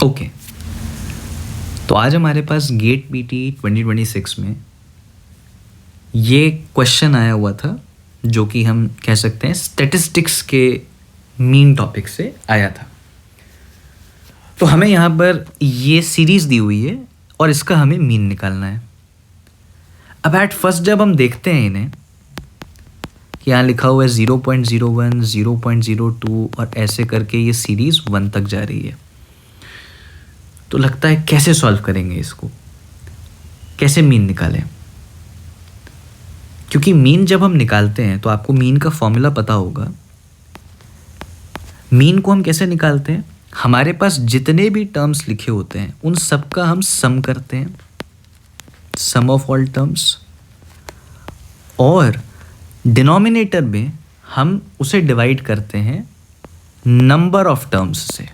Okay, तो आज हमारे पास गेट पीटी 2026 में ये क्वेश्चन आया हुआ था जो कि हम कह सकते हैं स्टैटिस्टिक्स के मीन टॉपिक से आया था। तो हमें यहाँ पर ये सीरीज़ दी हुई है और इसका हमें मीन निकालना है। अब एट फर्स्ट जब हम देखते हैं इन्हें कि यहाँ लिखा हुआ है 0.01, 0.02 और ऐसे करके ये सीरीज़ 1 तक जा रही है, तो लगता है कैसे सॉल्व करेंगे इसको, कैसे मीन निकालें। क्योंकि मीन जब हम निकालते हैं तो आपको मीन का फॉर्मूला पता होगा। मीन को हम कैसे निकालते हैं, हमारे पास जितने भी टर्म्स लिखे होते हैं उन सब का हम सम करते हैं, सम ऑफ ऑल टर्म्स, और डिनोमिनेटर में हम उसे डिवाइड करते हैं नंबर ऑफ टर्म्स से,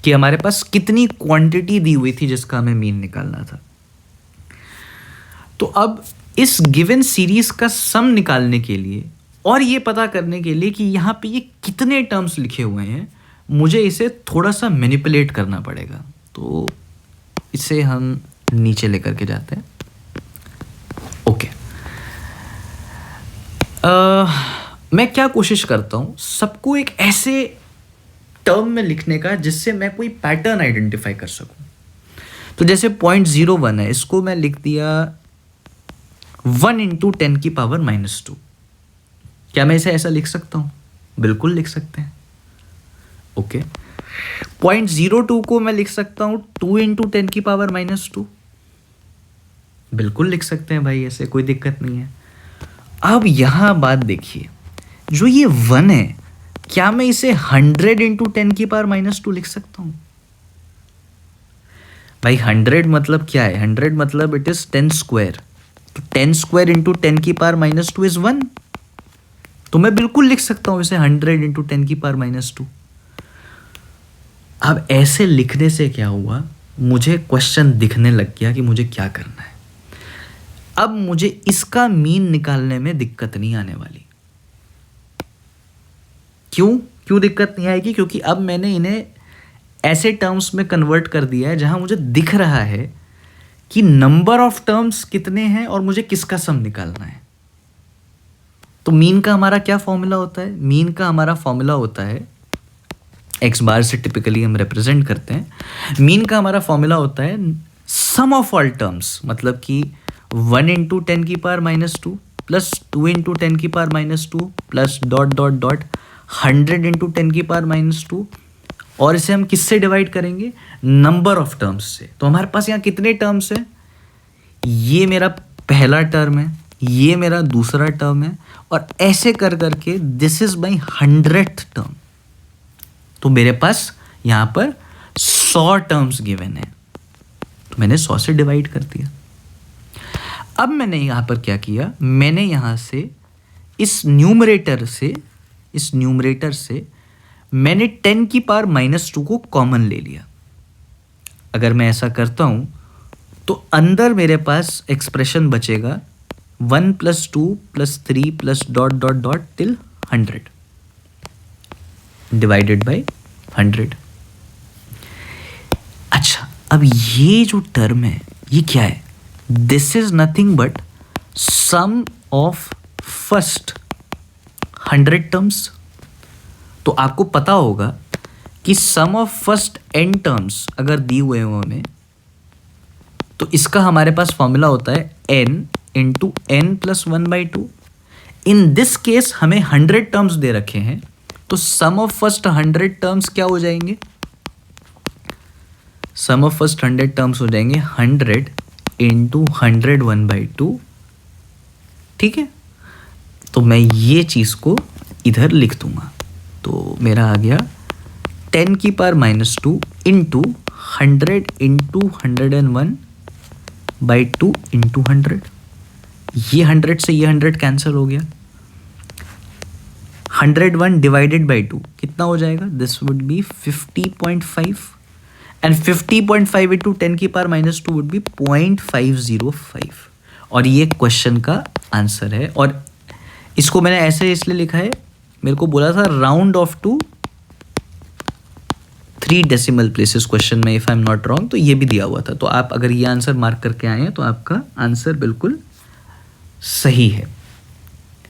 कि हमारे पास कितनी क्वांटिटी दी हुई थी जिसका हमें मीन निकालना था। तो अब इस गिवन सीरीज का सम निकालने के लिए और ये पता करने के लिए कि यहाँ पे ये कितने टर्म्स लिखे हुए हैं, मुझे इसे थोड़ा सा मैनिपुलेट करना पड़ेगा। तो इसे हम नीचे लेकर के जाते हैं। ओके, मैं क्या कोशिश करता हूँ, सबको एक ऐसे टर्म में लिखने का जिससे मैं कोई पैटर्न आइडेंटिफाई कर सकूं। तो जैसे 0.01 है, इसको मैं लिख दिया 1 × 10⁻²। क्या मैं इसे ऐसा लिख सकता हूं? बिल्कुल लिख सकते हैं। ओके, 0.02 को मैं लिख सकता हूं 2 × 10⁻²। बिल्कुल लिख सकते हैं भाई, ऐसे कोई दिक्कत नहीं है। अब यहां बात देखिए, जो ये 1 है, क्या मैं इसे 100 × 10⁻² लिख सकता हूं? भाई 100 मतलब क्या है? 100 मतलब इट इज 10 स्क्वायर। तो 10 स्क्वायर × 10⁻² इज 1। तो मैं बिल्कुल लिख सकता हूं इसे 100 × 10⁻²। अब ऐसे लिखने से क्या हुआ, मुझे क्वेश्चन दिखने लग गया कि मुझे क्या करना है। अब मुझे इसका मीन निकालने में दिक्कत नहीं आने वाली। क्यों दिक्कत नहीं आएगी? क्योंकि अब मैंने इन्हें ऐसे टर्म्स में कन्वर्ट कर दिया है जहां मुझे दिख रहा है कि नंबर ऑफ टर्म्स कितने हैं और मुझे किसका सम निकालना है। तो मीन का हमारा क्या फॉर्मूला होता है? मीन का हमारा फॉर्मूला होता है, एक्स बार से टिपिकली हम रिप्रेजेंट करते हैं। मीन का हमारा फॉर्मूला होता है सम ऑफ ऑल टर्म्स, मतलब कि 1 × 10⁻² प्लस 2 × 10⁻² प्लस ... 100 × 10⁻², और इसे हम किससे डिवाइड करेंगे? नंबर ऑफ टर्म्स से। तो हमारे पास यहाँ कितने टर्म्स हैं? ये मेरा पहला टर्म है, ये मेरा दूसरा टर्म है, और ऐसे कर करके this is my 100th term. तो मेरे पास यहाँ पर 100 टर्म्स गिवन है, तो मैंने 100 से डिवाइड कर दिया। अब मैंने यहाँ पर क्या किया, मैंने यहाँ से इस न्यूमरेटर से मैंने 10⁻² को कॉमन ले लिया। अगर मैं ऐसा करता हूं तो अंदर मेरे पास एक्सप्रेशन बचेगा 1 + 2 + 3 + ... टिल 100 डिवाइडेड बाय 100। अच्छा, अब ये जो टर्म है ये क्या है? This is nothing but sum of first 100 terms. तो आपको पता होगा कि sum of first n terms अगर दी हुए हो हमें, तो इसका हमारे पास फॉर्मूला होता है n × n + 1/2। In this case हमें 100 टर्म्स दे रखे हैं, तो सम ऑफ फर्स्ट 100 टर्म्स क्या हो जाएंगे? सम ऑफ फर्स्ट 100 टर्म्स हो जाएंगे 100 × 100 1/2। ठीक है, तो मैं ये चीज़ को इधर लिख दूंगा। तो मेरा आ गया 10⁻² × 100 × 101/2 × 100। ये 100 से ये 100 कैंसिल हो गया। 101 डिवाइडेड बाई 2 कितना हो जाएगा? This would be 50.5, and 50.5 × 10⁻² would be 0.505। और ये क्वेश्चन का आंसर है। और इसको मैंने ऐसे इसलिए लिखा है, मेरे को बोला था round off to 3 decimal places question में, if I am not wrong, तो ये भी दिया हुआ था। तो आप अगर ये आंसर मार्क करके आए हैं तो आपका आंसर बिल्कुल सही है।